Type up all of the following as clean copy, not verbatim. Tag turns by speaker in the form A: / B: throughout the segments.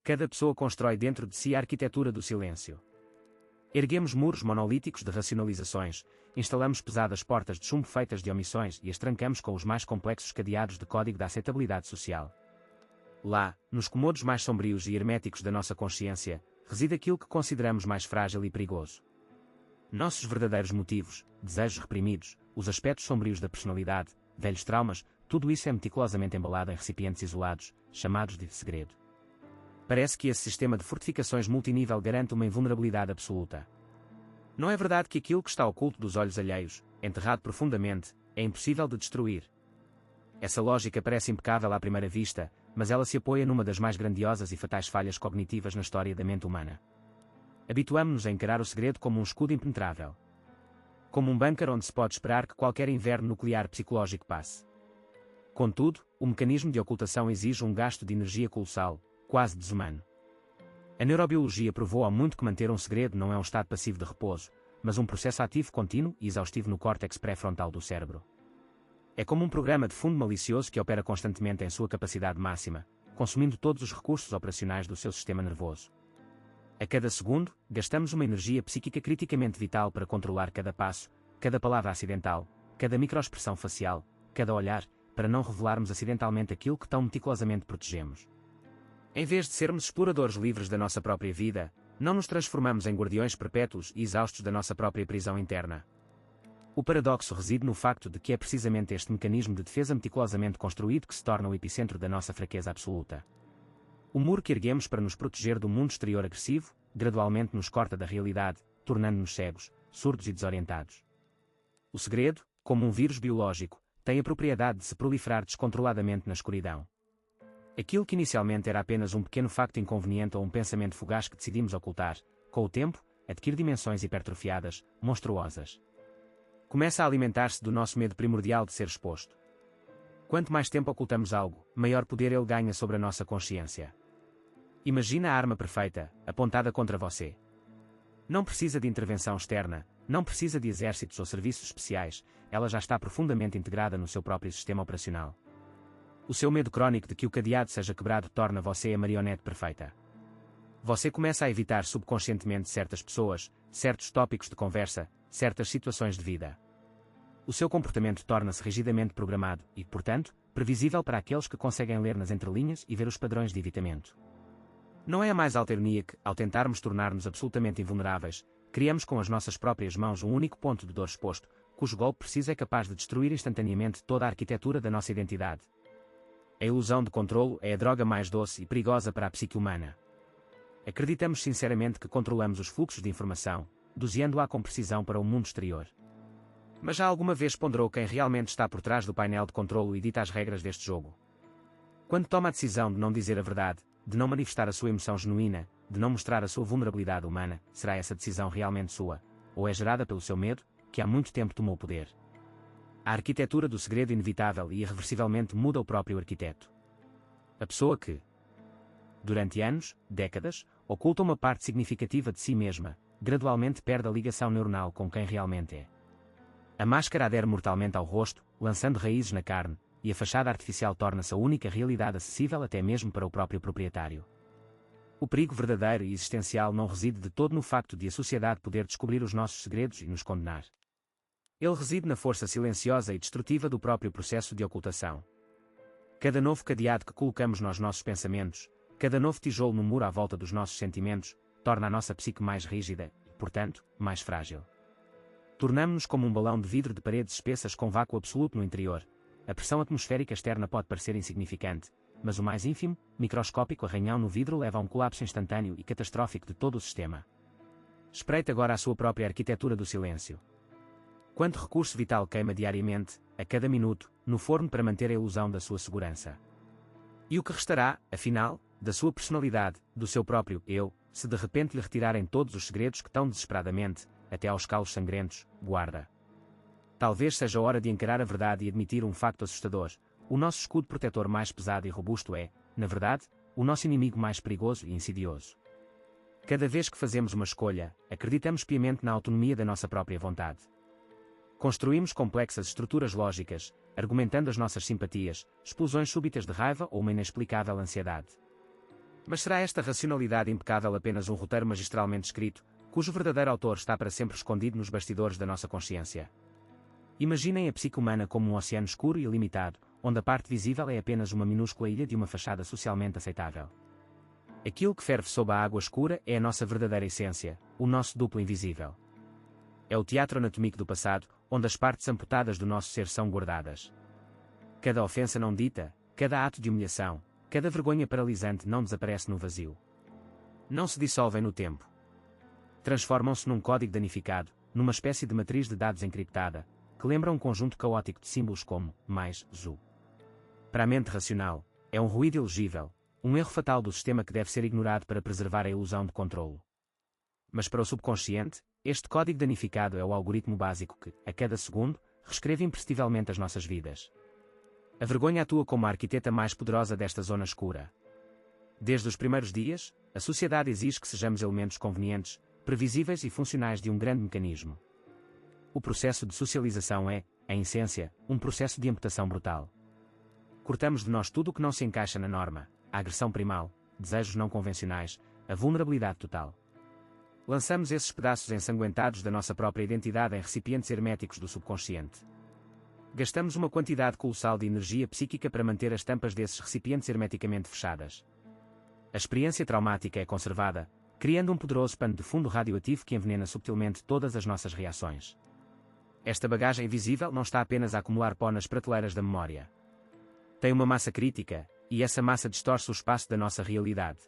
A: Cada pessoa constrói dentro de si a arquitetura do silêncio. Erguemos muros monolíticos de racionalizações, instalamos pesadas portas de chumbo feitas de omissões e as trancamos com os mais complexos cadeados de código da aceitabilidade social. Lá, nos cômodos mais sombrios e herméticos da nossa consciência, reside aquilo que consideramos mais frágil e perigoso. Nossos verdadeiros motivos, desejos reprimidos, os aspectos sombrios da personalidade, velhos traumas, tudo isso é meticulosamente embalado em recipientes isolados, chamados de segredo. Parece que esse sistema de fortificações multinível garante uma invulnerabilidade absoluta. Não é verdade que aquilo que está oculto dos olhos alheios, enterrado profundamente, é impossível de destruir. Essa lógica parece impecável à primeira vista, mas ela se apoia numa das mais grandiosas e fatais falhas cognitivas na história da mente humana. Habituamo-nos a encarar o segredo como um escudo impenetrável. Como um bunker onde se pode esperar que qualquer inverno nuclear psicológico passe. Contudo, o mecanismo de ocultação exige um gasto de energia colossal, quase desumano. A neurobiologia provou há muito que manter um segredo não é um estado passivo de repouso, mas um processo ativo contínuo e exaustivo no córtex pré-frontal do cérebro. É como um programa de fundo malicioso que opera constantemente em sua capacidade máxima, consumindo todos os recursos operacionais do seu sistema nervoso. A cada segundo, gastamos uma energia psíquica criticamente vital para controlar cada passo, cada palavra acidental, cada microexpressão facial, cada olhar, para não revelarmos acidentalmente aquilo que tão meticulosamente protegemos. Em vez de sermos exploradores livres da nossa própria vida, não nos transformamos em guardiões perpétuos e exaustos da nossa própria prisão interna. O paradoxo reside no facto de que é precisamente este mecanismo de defesa meticulosamente construído que se torna o epicentro da nossa fraqueza absoluta. O muro que erguemos para nos proteger do mundo exterior agressivo, gradualmente nos corta da realidade, tornando-nos cegos, surdos e desorientados. O segredo, como um vírus biológico, tem a propriedade de se proliferar descontroladamente na escuridão. Aquilo que inicialmente era apenas um pequeno facto inconveniente ou um pensamento fugaz que decidimos ocultar, com o tempo, adquire dimensões hipertrofiadas, monstruosas. Começa a alimentar-se do nosso medo primordial de ser exposto. Quanto mais tempo ocultamos algo, maior poder ele ganha sobre a nossa consciência. Imagina a arma perfeita, apontada contra você. Não precisa de intervenção externa, não precisa de exércitos ou serviços especiais, ela já está profundamente integrada no seu próprio sistema operacional. O seu medo crónico de que o cadeado seja quebrado torna você a marionete perfeita. Você começa a evitar subconscientemente certas pessoas, certos tópicos de conversa, certas situações de vida. O seu comportamento torna-se rigidamente programado e, portanto, previsível para aqueles que conseguem ler nas entrelinhas e ver os padrões de evitamento. Não é a mais alta ironia que, ao tentarmos tornar-nos absolutamente invulneráveis, criamos com as nossas próprias mãos um único ponto de dor exposto, cujo golpe preciso é capaz de destruir instantaneamente toda a arquitetura da nossa identidade. A ilusão de controlo é a droga mais doce e perigosa para a psique humana. Acreditamos sinceramente que controlamos os fluxos de informação, doseando-a com precisão para o mundo exterior. Mas já alguma vez ponderou quem realmente está por trás do painel de controlo e dita as regras deste jogo? Quando toma a decisão de não dizer a verdade, de não manifestar a sua emoção genuína, de não mostrar a sua vulnerabilidade humana, será essa decisão realmente sua? Ou é gerada pelo seu medo, que há muito tempo tomou o poder? A arquitetura do segredo inevitável e irreversivelmente muda o próprio arquiteto. A pessoa que, durante anos, décadas, oculta uma parte significativa de si mesma, gradualmente perde a ligação neuronal com quem realmente é. A máscara adere mortalmente ao rosto, lançando raízes na carne, e a fachada artificial torna-se a única realidade acessível até mesmo para o próprio proprietário. O perigo verdadeiro e existencial não reside de todo no facto de a sociedade poder descobrir os nossos segredos e nos condenar. Ele reside na força silenciosa e destrutiva do próprio processo de ocultação. Cada novo cadeado que colocamos nos nossos pensamentos, cada novo tijolo no muro à volta dos nossos sentimentos, torna a nossa psique mais rígida e, portanto, mais frágil. Tornamo-nos como um balão de vidro de paredes espessas com vácuo absoluto no interior. A pressão atmosférica externa pode parecer insignificante, mas o mais ínfimo, microscópico arranhão no vidro leva a um colapso instantâneo e catastrófico de todo o sistema. Espreite agora a sua própria arquitetura do silêncio. Quanto recurso vital queima diariamente, a cada minuto, no forno para manter a ilusão da sua segurança? E o que restará, afinal, da sua personalidade, do seu próprio eu, se de repente lhe retirarem todos os segredos que tão desesperadamente, até aos calos sangrentos, guarda? Talvez seja hora de encarar a verdade e admitir um facto assustador. O nosso escudo protetor mais pesado e robusto é, na verdade, o nosso inimigo mais perigoso e insidioso. Cada vez que fazemos uma escolha, acreditamos piamente na autonomia da nossa própria vontade. Construímos complexas estruturas lógicas, argumentando as nossas simpatias, explosões súbitas de raiva ou uma inexplicável ansiedade. Mas será esta racionalidade impecável apenas um roteiro magistralmente escrito, cujo verdadeiro autor está para sempre escondido nos bastidores da nossa consciência? Imaginem a psique humana como um oceano escuro e ilimitado, onde a parte visível é apenas uma minúscula ilha de uma fachada socialmente aceitável. Aquilo que ferve sob a água escura é a nossa verdadeira essência, o nosso duplo invisível. É o teatro anatómico do passado, onde as partes amputadas do nosso ser são guardadas. Cada ofensa não dita, cada ato de humilhação, cada vergonha paralisante não desaparece no vazio. Não se dissolvem no tempo. Transformam-se num código danificado, numa espécie de matriz de dados encriptada, que lembra um conjunto caótico de símbolos como, mais, zu. Para a mente racional, é um ruído ilegível, um erro fatal do sistema que deve ser ignorado para preservar a ilusão de controlo. Mas para o subconsciente, este código danificado é o algoritmo básico que, a cada segundo, reescreve imperceptivelmente as nossas vidas. A vergonha atua como a arquiteta mais poderosa desta zona escura. Desde os primeiros dias, a sociedade exige que sejamos elementos convenientes, previsíveis e funcionais de um grande mecanismo. O processo de socialização é, em essência, um processo de amputação brutal. Cortamos de nós tudo o que não se encaixa na norma, a agressão primal, desejos não convencionais, a vulnerabilidade total. Lançamos esses pedaços ensanguentados da nossa própria identidade em recipientes herméticos do subconsciente. Gastamos uma quantidade colossal de energia psíquica para manter as tampas desses recipientes hermeticamente fechadas. A experiência traumática é conservada, criando um poderoso pano de fundo radioativo que envenena subtilmente todas as nossas reações. Esta bagagem invisível não está apenas a acumular pó nas prateleiras da memória. Tem uma massa crítica, e essa massa distorce o espaço da nossa realidade.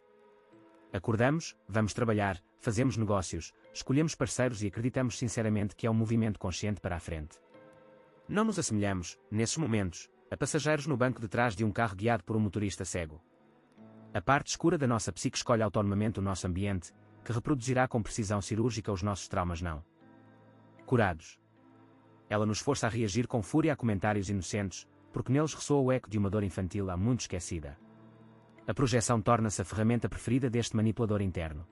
A: Acordamos, vamos trabalhar, fazemos negócios, escolhemos parceiros e acreditamos sinceramente que é um movimento consciente para a frente. Não nos assemelhamos, nesses momentos, a passageiros no banco de trás de um carro guiado por um motorista cego. A parte escura da nossa psique escolhe autonomamente o nosso ambiente, que reproduzirá com precisão cirúrgica os nossos traumas não curados. Ela nos força a reagir com fúria a comentários inocentes, porque neles ressoa o eco de uma dor infantil há muito esquecida. A projeção torna-se a ferramenta preferida deste manipulador interno.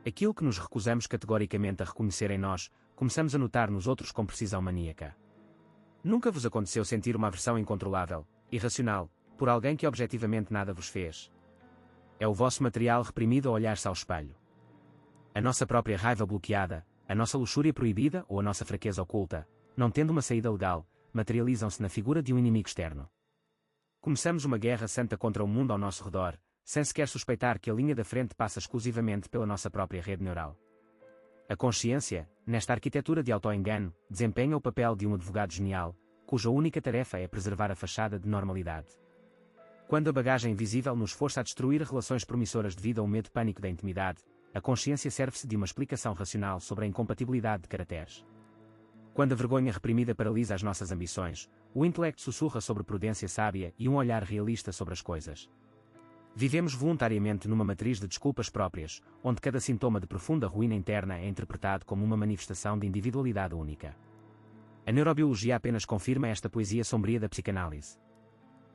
A: Aquilo que nos recusamos categoricamente a reconhecer em nós, começamos a notar nos outros com precisão maníaca. Nunca vos aconteceu sentir uma aversão incontrolável, irracional, por alguém que objetivamente nada vos fez? É o vosso material reprimido a olhar-se ao espelho. A nossa própria raiva bloqueada, a nossa luxúria proibida ou a nossa fraqueza oculta, não tendo uma saída legal, materializam-se na figura de um inimigo externo. Começamos uma guerra santa contra o mundo ao nosso redor, sem sequer suspeitar que a linha da frente passa exclusivamente pela nossa própria rede neural. A consciência, nesta arquitetura de auto-engano, desempenha o papel de um advogado genial, cuja única tarefa é preservar a fachada de normalidade. Quando a bagagem invisível nos força a destruir relações promissoras devido a um medo pânico da intimidade, a consciência serve-se de uma explicação racional sobre a incompatibilidade de caracteres. Quando a vergonha reprimida paralisa as nossas ambições, o intelecto sussurra sobre prudência sábia e um olhar realista sobre as coisas. Vivemos voluntariamente numa matriz de desculpas próprias, onde cada sintoma de profunda ruína interna é interpretado como uma manifestação de individualidade única. A neurobiologia apenas confirma esta poesia sombria da psicanálise.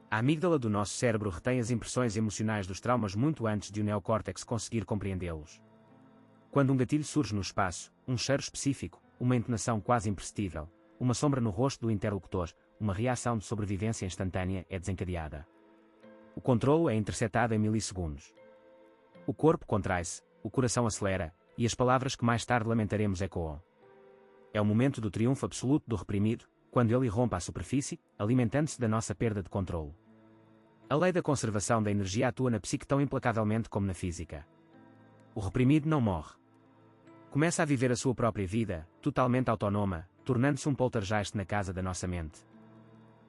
A: A amígdala do nosso cérebro retém as impressões emocionais dos traumas muito antes de o neocórtex conseguir compreendê-los. Quando um gatilho surge no espaço, um cheiro específico, uma entonação quase imperceptível, uma sombra no rosto do interlocutor, uma reação de sobrevivência instantânea é desencadeada. O controlo é interceptado em milissegundos. O corpo contrai-se, o coração acelera, e as palavras que mais tarde lamentaremos ecoam. É o momento do triunfo absoluto do reprimido, quando ele irrompe à superfície, alimentando-se da nossa perda de controlo. A lei da conservação da energia atua na psique tão implacavelmente como na física. O reprimido não morre. Começa a viver a sua própria vida, totalmente autónoma, tornando-se um poltergeist na casa da nossa mente.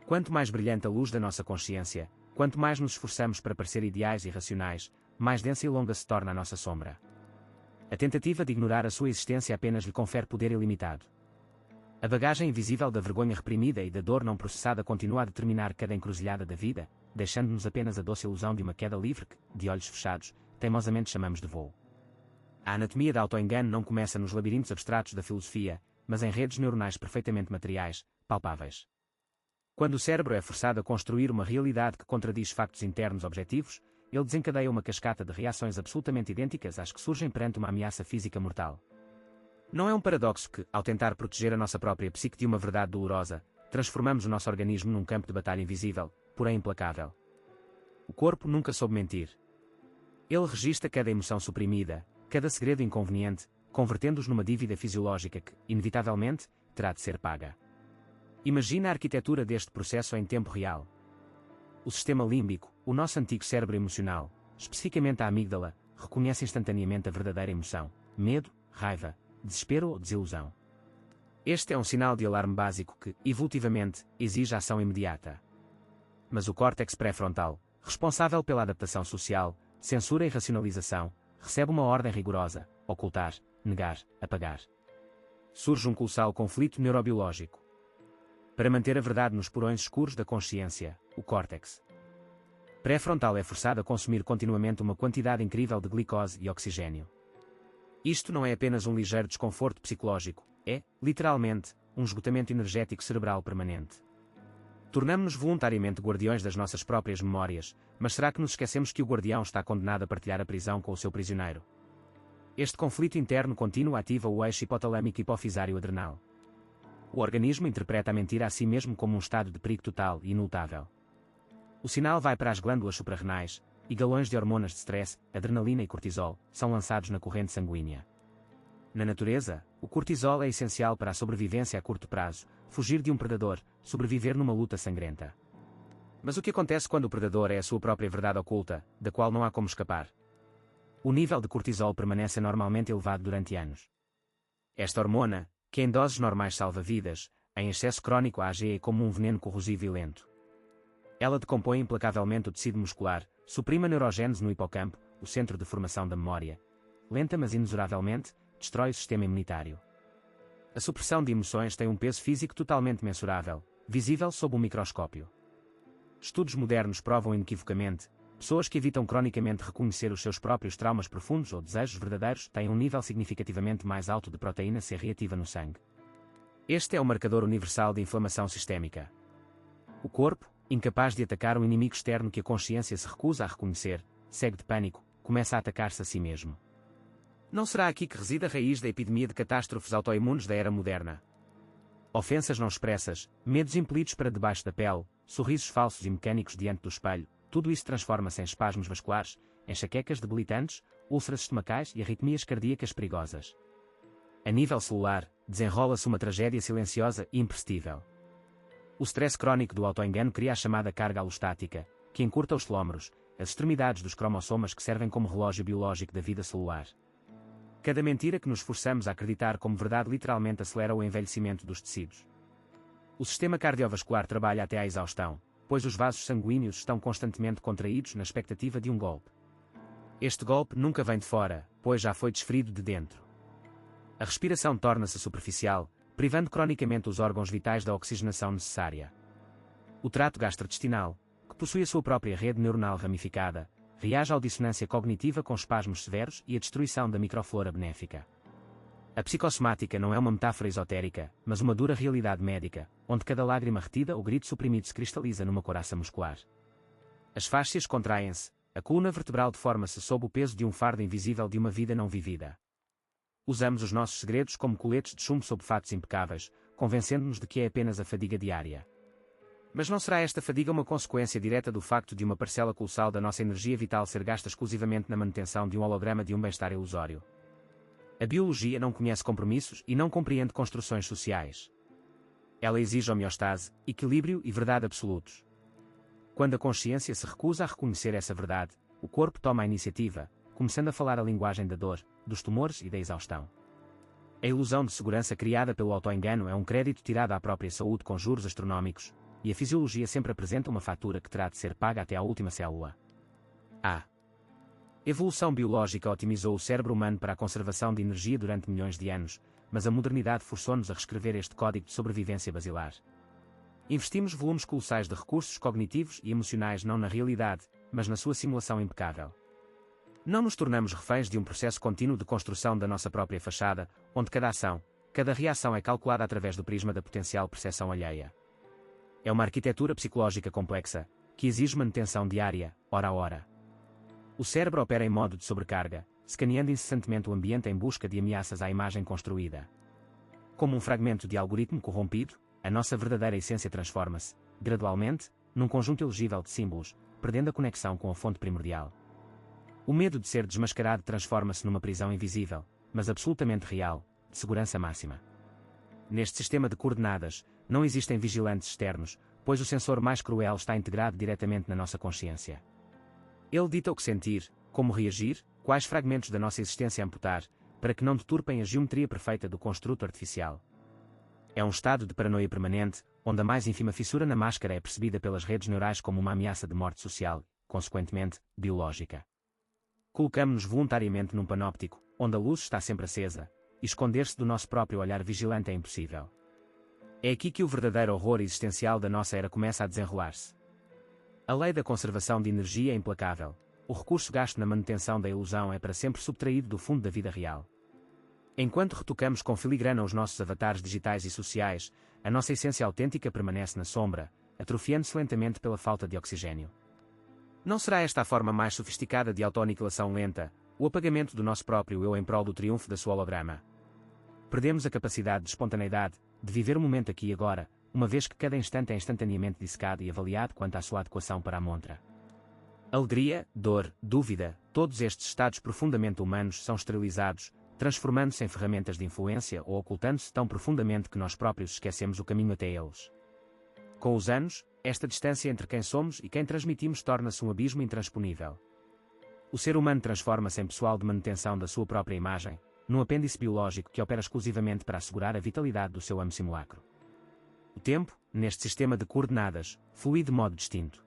A: Quanto mais brilhante a luz da nossa consciência, quanto mais nos esforçamos para parecer ideais e racionais, mais densa e longa se torna a nossa sombra. A tentativa de ignorar a sua existência apenas lhe confere poder ilimitado. A bagagem invisível da vergonha reprimida e da dor não processada continua a determinar cada encruzilhada da vida, deixando-nos apenas a doce ilusão de uma queda livre que, de olhos fechados, teimosamente chamamos de voo. A anatomia da auto-engano não começa nos labirintos abstratos da filosofia, mas em redes neuronais perfeitamente materiais, palpáveis. Quando o cérebro é forçado a construir uma realidade que contradiz factos internos objetivos, ele desencadeia uma cascata de reações absolutamente idênticas às que surgem perante uma ameaça física mortal. Não é um paradoxo que, ao tentar proteger a nossa própria psique de uma verdade dolorosa, transformamos o nosso organismo num campo de batalha invisível, porém implacável. O corpo nunca soube mentir. Ele registra cada emoção suprimida, cada segredo inconveniente, convertendo-os numa dívida fisiológica que, inevitavelmente, terá de ser paga. Imagina a arquitetura deste processo em tempo real. O sistema límbico, o nosso antigo cérebro emocional, especificamente a amígdala, reconhece instantaneamente a verdadeira emoção: medo, raiva, desespero ou desilusão. Este é um sinal de alarme básico que, evolutivamente, exige ação imediata. Mas o córtex pré-frontal, responsável pela adaptação social, censura e racionalização, recebe uma ordem rigorosa: ocultar, negar, apagar. Surge um colossal conflito neurobiológico. Para manter a verdade nos porões escuros da consciência, o córtex pré-frontal é forçado a consumir continuamente uma quantidade incrível de glicose e oxigênio. Isto não é apenas um ligeiro desconforto psicológico, é, literalmente, um esgotamento energético cerebral permanente. Tornamo-nos voluntariamente guardiões das nossas próprias memórias, mas será que nos esquecemos que o guardião está condenado a partilhar a prisão com o seu prisioneiro? Este conflito interno contínuo ativa o eixo hipotalâmico hipofisário adrenal. O organismo interpreta a mentira a si mesmo como um estado de perigo total e inutável. O sinal vai para as glândulas suprarrenais, e galões de hormonas de stress, adrenalina e cortisol, são lançados na corrente sanguínea. Na natureza, o cortisol é essencial para a sobrevivência a curto prazo, fugir de um predador, sobreviver numa luta sangrenta. Mas o que acontece quando o predador é a sua própria verdade oculta, da qual não há como escapar? O nível de cortisol permanece anormalmente elevado durante anos. Esta hormona, que em doses normais salva vidas, em excesso crónico age como um veneno corrosivo e lento. Ela decompõe implacavelmente o tecido muscular, suprime a neurogênese no hipocampo, o centro de formação da memória. Lenta mas inexoravelmente, destrói o sistema imunitário. A supressão de emoções tem um peso físico totalmente mensurável, visível sob um microscópio. Estudos modernos provam inequivocamente: pessoas que evitam cronicamente reconhecer os seus próprios traumas profundos ou desejos verdadeiros têm um nível significativamente mais alto de proteína C reativa no sangue. Este é o marcador universal de inflamação sistémica. O corpo, incapaz de atacar um inimigo externo que a consciência se recusa a reconhecer, cego de pânico, começa a atacar-se a si mesmo. Não será aqui que reside a raiz da epidemia de catástrofes autoimunes da era moderna? Ofensas não expressas, medos impelidos para debaixo da pele, sorrisos falsos e mecânicos diante do espelho, tudo isso transforma-se em espasmos vasculares, enxaquecas debilitantes, úlceras estomacais e arritmias cardíacas perigosas. A nível celular, desenrola-se uma tragédia silenciosa e imperceptível. O stress crónico do autoengano cria a chamada carga alostática, que encurta os telómeros, as extremidades dos cromossomas que servem como relógio biológico da vida celular. Cada mentira que nos forçamos a acreditar como verdade literalmente acelera o envelhecimento dos tecidos. O sistema cardiovascular trabalha até à exaustão, pois os vasos sanguíneos estão constantemente contraídos na expectativa de um golpe. Este golpe nunca vem de fora, pois já foi desferido de dentro. A respiração torna-se superficial, privando cronicamente os órgãos vitais da oxigenação necessária. O trato gastrointestinal, que possui a sua própria rede neuronal ramificada, reage à dissonância cognitiva com espasmos severos e a destruição da microflora benéfica. A psicossomática não é uma metáfora esotérica, mas uma dura realidade médica, onde cada lágrima retida ou grito suprimido se cristaliza numa couraça muscular. As fáscias contraem-se, a coluna vertebral deforma-se sob o peso de um fardo invisível de uma vida não vivida. Usamos os nossos segredos como coletes de chumbo sob fatos impecáveis, convencendo-nos de que é apenas a fadiga diária. Mas não será esta fadiga uma consequência direta do facto de uma parcela colossal da nossa energia vital ser gasta exclusivamente na manutenção de um holograma de um bem-estar ilusório? A biologia não conhece compromissos e não compreende construções sociais. Ela exige homeostase, equilíbrio e verdade absolutos. Quando a consciência se recusa a reconhecer essa verdade, o corpo toma a iniciativa, começando a falar a linguagem da dor, dos tumores e da exaustão. A ilusão de segurança criada pelo autoengano é um crédito tirado à própria saúde com juros astronómicos, e a fisiologia sempre apresenta uma fatura que terá de ser paga até à última célula. A evolução biológica otimizou o cérebro humano para a conservação de energia durante milhões de anos, mas a modernidade forçou-nos a reescrever este código de sobrevivência basilar. Investimos volumes colossais de recursos cognitivos e emocionais não na realidade, mas na sua simulação impecável. Não nos tornamos reféns de um processo contínuo de construção da nossa própria fachada, onde cada ação, cada reação é calculada através do prisma da potencial percepção alheia. É uma arquitetura psicológica complexa, que exige manutenção diária, hora a hora. O cérebro opera em modo de sobrecarga, escaneando incessantemente o ambiente em busca de ameaças à imagem construída. Como um fragmento de algoritmo corrompido, a nossa verdadeira essência transforma-se, gradualmente, num conjunto elegível de símbolos, perdendo a conexão com a fonte primordial. O medo de ser desmascarado transforma-se numa prisão invisível, mas absolutamente real, de segurança máxima. Neste sistema de coordenadas, não existem vigilantes externos, pois o sensor mais cruel está integrado diretamente na nossa consciência. Ele dita o que sentir, como reagir, quais fragmentos da nossa existência amputar, para que não deturpem a geometria perfeita do construto artificial. É um estado de paranoia permanente, onde a mais ínfima fissura na máscara é percebida pelas redes neurais como uma ameaça de morte social, consequentemente, biológica. Colocamo-nos voluntariamente num panóptico, onde a luz está sempre acesa, e esconder-se do nosso próprio olhar vigilante é impossível. É aqui que o verdadeiro horror existencial da nossa era começa a desenrolar-se. A lei da conservação de energia é implacável. O recurso gasto na manutenção da ilusão é para sempre subtraído do fundo da vida real. Enquanto retocamos com filigrana os nossos avatares digitais e sociais, a nossa essência autêntica permanece na sombra, atrofiando-se lentamente pela falta de oxigênio. Não será esta a forma mais sofisticada de autoaniquilação lenta, o apagamento do nosso próprio eu em prol do triunfo da sua holograma? Perdemos a capacidade de espontaneidade, de viver o momento aqui e agora, uma vez que cada instante é instantaneamente dissecado e avaliado quanto à sua adequação para a montra. Alegria, dor, dúvida, todos estes estados profundamente humanos são esterilizados, transformando-se em ferramentas de influência ou ocultando-se tão profundamente que nós próprios esquecemos o caminho até eles. Com os anos, esta distância entre quem somos e quem transmitimos torna-se um abismo intransponível. O ser humano transforma-se em pessoal de manutenção da sua própria imagem, num apêndice biológico que opera exclusivamente para assegurar a vitalidade do seu amo simulacro. O tempo, neste sistema de coordenadas, flui de modo distinto.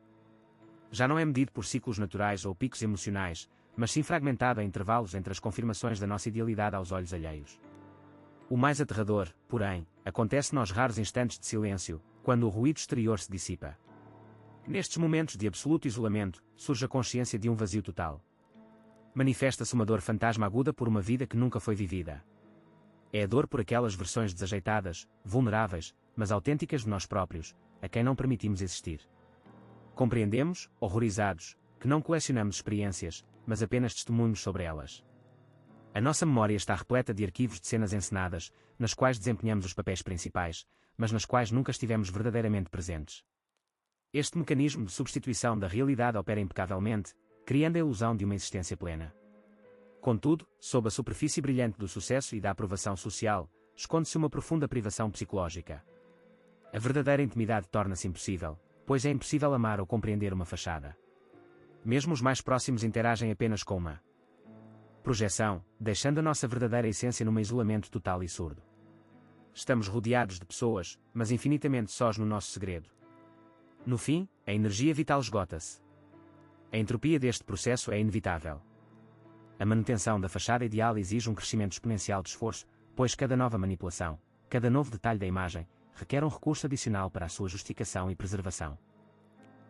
A: Já não é medido por ciclos naturais ou picos emocionais, mas sim fragmentado em intervalos entre as confirmações da nossa idealidade aos olhos alheios. O mais aterrador, porém, acontece nos raros instantes de silêncio, quando o ruído exterior se dissipa. Nestes momentos de absoluto isolamento, surge a consciência de um vazio total. Manifesta-se uma dor fantasma aguda por uma vida que nunca foi vivida. É a dor por aquelas versões desajeitadas, vulneráveis, mas autênticas de nós próprios, a quem não permitimos existir. Compreendemos, horrorizados, que não colecionamos experiências, mas apenas testemunhos sobre elas. A nossa memória está repleta de arquivos de cenas encenadas, nas quais desempenhamos os papéis principais, mas nas quais nunca estivemos verdadeiramente presentes. Este mecanismo de substituição da realidade opera impecavelmente, criando a ilusão de uma existência plena. Contudo, sob a superfície brilhante do sucesso e da aprovação social, esconde-se uma profunda privação psicológica. A verdadeira intimidade torna-se impossível, pois é impossível amar ou compreender uma fachada. Mesmo os mais próximos interagem apenas com uma projeção, deixando a nossa verdadeira essência num isolamento total e surdo. Estamos rodeados de pessoas, mas infinitamente sós no nosso segredo. No fim, a energia vital esgota-se. A entropia deste processo é inevitável. A manutenção da fachada ideal exige um crescimento exponencial de esforço, pois cada nova manipulação, cada novo detalhe da imagem, requer um recurso adicional para a sua justificação e preservação.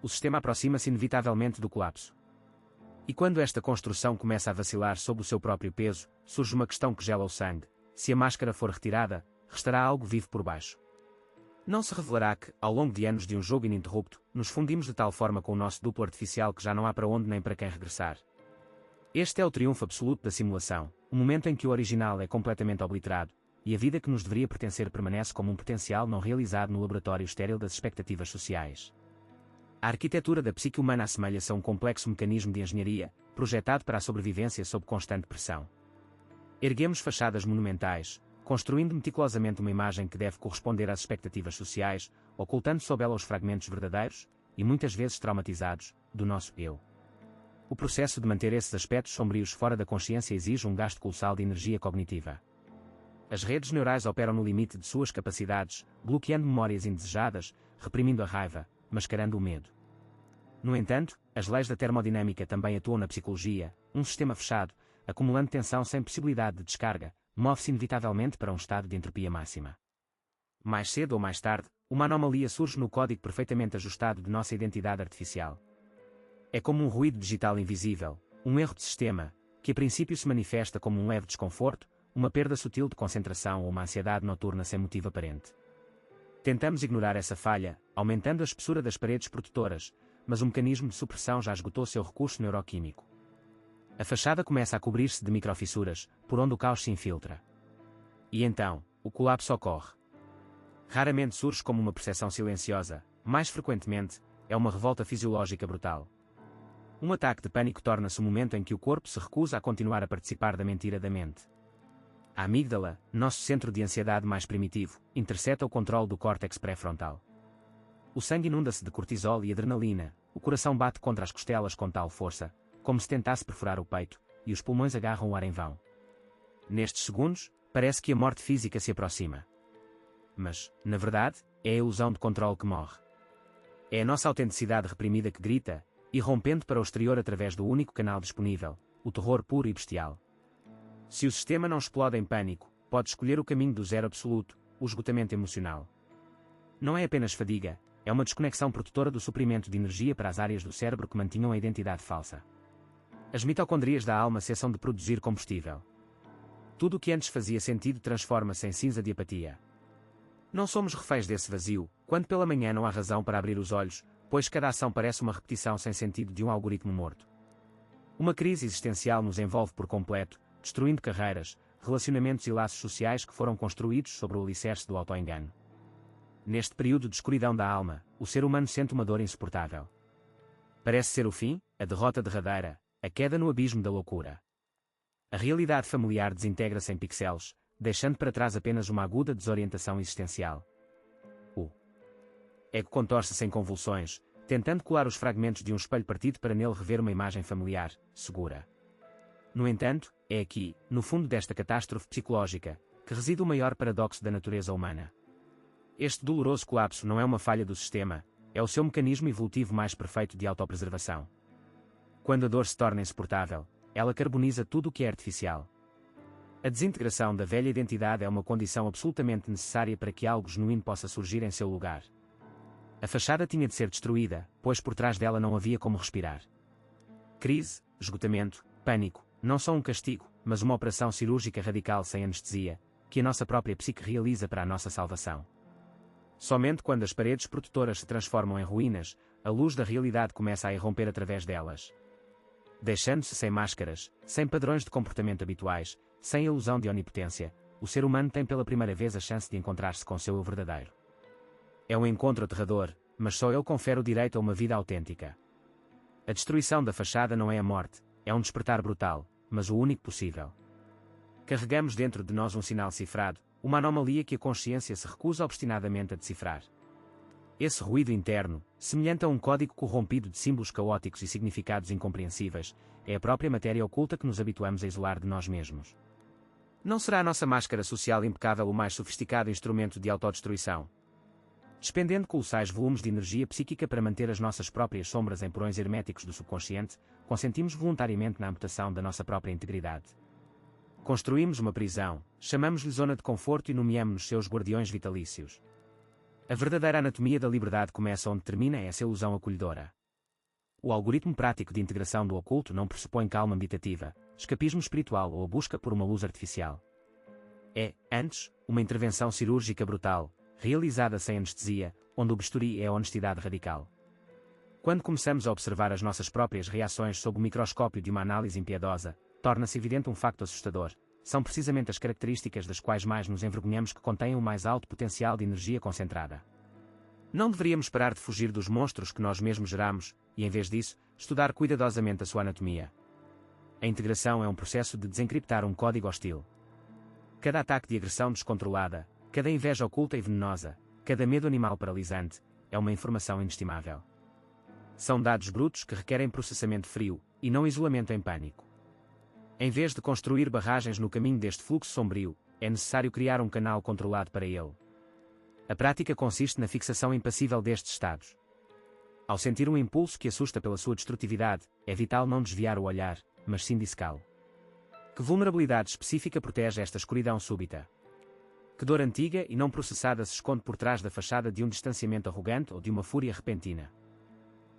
A: O sistema aproxima-se inevitavelmente do colapso. E quando esta construção começa a vacilar sob o seu próprio peso, surge uma questão que gela o sangue: se a máscara for retirada, restará algo vivo por baixo. Não se revelará que, ao longo de anos de um jogo ininterrupto, nos fundimos de tal forma com o nosso duplo artificial que já não há para onde nem para quem regressar. Este é o triunfo absoluto da simulação, o momento em que o original é completamente obliterado, e a vida que nos deveria pertencer permanece como um potencial não realizado no laboratório estéril das expectativas sociais. A arquitetura da psique humana assemelha-se a um complexo mecanismo de engenharia, projetado para a sobrevivência sob constante pressão. Erguemos fachadas monumentais, construindo meticulosamente uma imagem que deve corresponder às expectativas sociais, ocultando sob ela os fragmentos verdadeiros, e muitas vezes traumatizados, do nosso eu. O processo de manter esses aspectos sombrios fora da consciência exige um gasto colossal de energia cognitiva. As redes neurais operam no limite de suas capacidades, bloqueando memórias indesejadas, reprimindo a raiva, mascarando o medo. No entanto, as leis da termodinâmica também atuam na psicologia. Um sistema fechado, acumulando tensão sem possibilidade de descarga, move-se inevitavelmente para um estado de entropia máxima. Mais cedo ou mais tarde, uma anomalia surge no código perfeitamente ajustado de nossa identidade artificial. É como um ruído digital invisível, um erro de sistema, que a princípio se manifesta como um leve desconforto, uma perda sutil de concentração ou uma ansiedade noturna sem motivo aparente. Tentamos ignorar essa falha, aumentando a espessura das paredes protetoras, mas o mecanismo de supressão já esgotou seu recurso neuroquímico. A fachada começa a cobrir-se de microfissuras, por onde o caos se infiltra. E então, o colapso ocorre. Raramente surge como uma percepção silenciosa, mais frequentemente, é uma revolta fisiológica brutal. Um ataque de pânico torna-se o momento em que o corpo se recusa a continuar a participar da mentira da mente. A amígdala, nosso centro de ansiedade mais primitivo, intercepta o controle do córtex pré-frontal. O sangue inunda-se de cortisol e adrenalina, o coração bate contra as costelas com tal força, como se tentasse perfurar o peito, e os pulmões agarram o ar em vão. Nestes segundos, parece que a morte física se aproxima. Mas, na verdade, é a ilusão de controle que morre. É a nossa autenticidade reprimida que grita, irrompendo para o exterior através do único canal disponível, o terror puro e bestial. Se o sistema não explode em pânico, pode escolher o caminho do zero absoluto, o esgotamento emocional. Não é apenas fadiga, é uma desconexão protetora do suprimento de energia para as áreas do cérebro que mantinham a identidade falsa. As mitocondrias da alma cessam de produzir combustível. Tudo o que antes fazia sentido transforma-se em cinza de apatia. Não somos reféns desse vazio, quando pela manhã não há razão para abrir os olhos, pois cada ação parece uma repetição sem sentido de um algoritmo morto. Uma crise existencial nos envolve por completo, destruindo carreiras, relacionamentos e laços sociais que foram construídos sobre o alicerce do auto-engano. Neste período de escuridão da alma, o ser humano sente uma dor insuportável. Parece ser o fim, a derrota derradeira, a queda no abismo da loucura. A realidade familiar desintegra-se em pixeles, deixando para trás apenas uma aguda desorientação existencial. O ego contorce-se em convulsões, tentando colar os fragmentos de um espelho partido para nele rever uma imagem familiar, segura. No entanto, é aqui, no fundo desta catástrofe psicológica, que reside o maior paradoxo da natureza humana. Este doloroso colapso não é uma falha do sistema, é o seu mecanismo evolutivo mais perfeito de autopreservação. Quando a dor se torna insuportável, ela carboniza tudo o que é artificial. A desintegração da velha identidade é uma condição absolutamente necessária para que algo genuíno possa surgir em seu lugar. A fachada tinha de ser destruída, pois por trás dela não havia como respirar. Crise, esgotamento, pânico, não são um castigo, mas uma operação cirúrgica radical sem anestesia, que a nossa própria psique realiza para a nossa salvação. Somente quando as paredes protetoras se transformam em ruínas, a luz da realidade começa a irromper através delas. Deixando-se sem máscaras, sem padrões de comportamento habituais, sem ilusão de onipotência, o ser humano tem pela primeira vez a chance de encontrar-se com seu eu verdadeiro. É um encontro aterrador, mas só ele confere o direito a uma vida autêntica. A destruição da fachada não é a morte, é um despertar brutal, mas o único possível. Carregamos dentro de nós um sinal cifrado, uma anomalia que a consciência se recusa obstinadamente a decifrar. Esse ruído interno, semelhante a um código corrompido de símbolos caóticos e significados incompreensíveis, é a própria matéria oculta que nos habituamos a isolar de nós mesmos. Não será a nossa máscara social impecável o mais sofisticado instrumento de autodestruição? Despendendo colossais volumes de energia psíquica para manter as nossas próprias sombras em porões herméticos do subconsciente, consentimos voluntariamente na amputação da nossa própria integridade. Construímos uma prisão, chamamos-lhe zona de conforto e nomeamos-nos seus guardiões vitalícios. A verdadeira anatomia da liberdade começa onde termina essa ilusão acolhedora. O algoritmo prático de integração do oculto não pressupõe calma meditativa, escapismo espiritual ou a busca por uma luz artificial. É, antes, uma intervenção cirúrgica brutal, realizada sem anestesia, onde o bisturi é a honestidade radical. Quando começamos a observar as nossas próprias reações sob o microscópio de uma análise impiedosa, torna-se evidente um facto assustador. São precisamente as características das quais mais nos envergonhamos que contêm o mais alto potencial de energia concentrada. Não deveríamos parar de fugir dos monstros que nós mesmos geramos, e em vez disso, estudar cuidadosamente a sua anatomia. A integração é um processo de desencriptar um código hostil. Cada ataque de agressão descontrolada, cada inveja oculta e venenosa, cada medo animal paralisante, é uma informação inestimável. São dados brutos que requerem processamento frio, e não isolamento em pânico. Em vez de construir barragens no caminho deste fluxo sombrio, é necessário criar um canal controlado para ele. A prática consiste na fixação impassível destes estados. Ao sentir um impulso que assusta pela sua destrutividade, é vital não desviar o olhar, mas sim dissecá-lo. Que vulnerabilidade específica protege esta escuridão súbita? Que dor antiga e não processada se esconde por trás da fachada de um distanciamento arrogante ou de uma fúria repentina?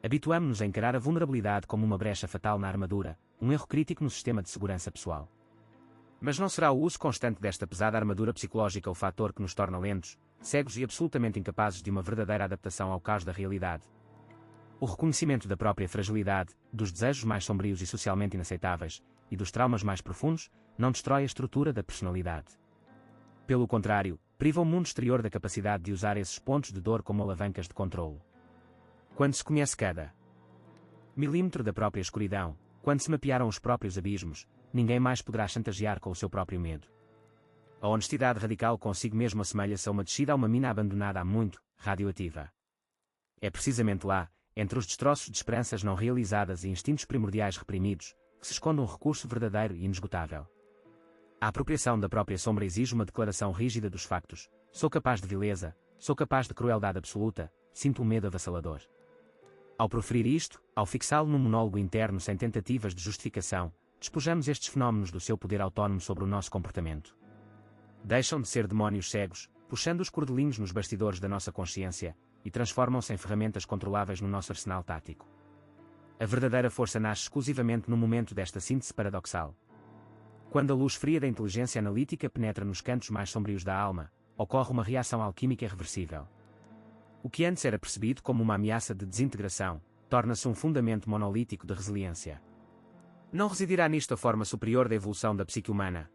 A: Habituamo-nos a encarar a vulnerabilidade como uma brecha fatal na armadura, um erro crítico no sistema de segurança pessoal. Mas não será o uso constante desta pesada armadura psicológica o fator que nos torna lentos, cegos e absolutamente incapazes de uma verdadeira adaptação ao caos da realidade? O reconhecimento da própria fragilidade, dos desejos mais sombrios e socialmente inaceitáveis, e dos traumas mais profundos, não destrói a estrutura da personalidade. Pelo contrário, priva o mundo exterior da capacidade de usar esses pontos de dor como alavancas de controlo. Quando se conhece cada milímetro da própria escuridão, quando se mapearam os próprios abismos, ninguém mais poderá chantagear com o seu próprio medo. A honestidade radical consigo mesmo assemelha-se a uma descida a uma mina abandonada há muito, radioativa. É precisamente lá, entre os destroços de esperanças não realizadas e instintos primordiais reprimidos, que se esconde um recurso verdadeiro e inesgotável. A apropriação da própria sombra exige uma declaração rígida dos factos. Sou capaz de vileza, sou capaz de crueldade absoluta, sinto um medo avassalador. Ao proferir isto, ao fixá-lo num monólogo interno sem tentativas de justificação, despojamos estes fenómenos do seu poder autónomo sobre o nosso comportamento. Deixam de ser demónios cegos, puxando os cordelinhos nos bastidores da nossa consciência, e transformam-se em ferramentas controláveis no nosso arsenal tático. A verdadeira força nasce exclusivamente no momento desta síntese paradoxal. Quando a luz fria da inteligência analítica penetra nos cantos mais sombrios da alma, ocorre uma reação alquímica irreversível. O que antes era percebido como uma ameaça de desintegração, torna-se um fundamento monolítico de resiliência. Não residirá nisto a forma superior da evolução da psique humana?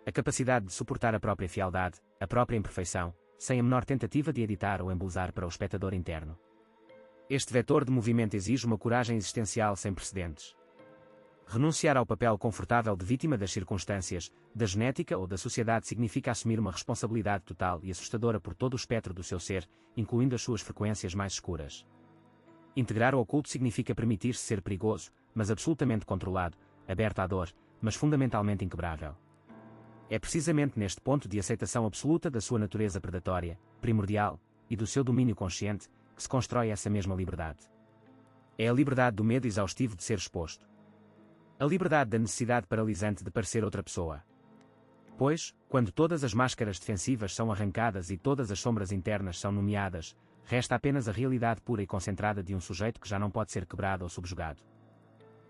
A: A capacidade de suportar a própria fialdade, a própria imperfeição, sem a menor tentativa de editar ou embelezar para o espectador interno. Este vetor de movimento exige uma coragem existencial sem precedentes. Renunciar ao papel confortável de vítima das circunstâncias, da genética ou da sociedade significa assumir uma responsabilidade total e assustadora por todo o espectro do seu ser, incluindo as suas frequências mais escuras. Integrar o oculto significa permitir-se ser perigoso, mas absolutamente controlado, aberto à dor, mas fundamentalmente inquebrável. É precisamente neste ponto de aceitação absoluta da sua natureza predatória, primordial, e do seu domínio consciente, que se constrói essa mesma liberdade. É a liberdade do medo exaustivo de ser exposto. A liberdade da necessidade paralisante de parecer outra pessoa. Pois, quando todas as máscaras defensivas são arrancadas e todas as sombras internas são nomeadas, resta apenas a realidade pura e concentrada de um sujeito que já não pode ser quebrado ou subjugado.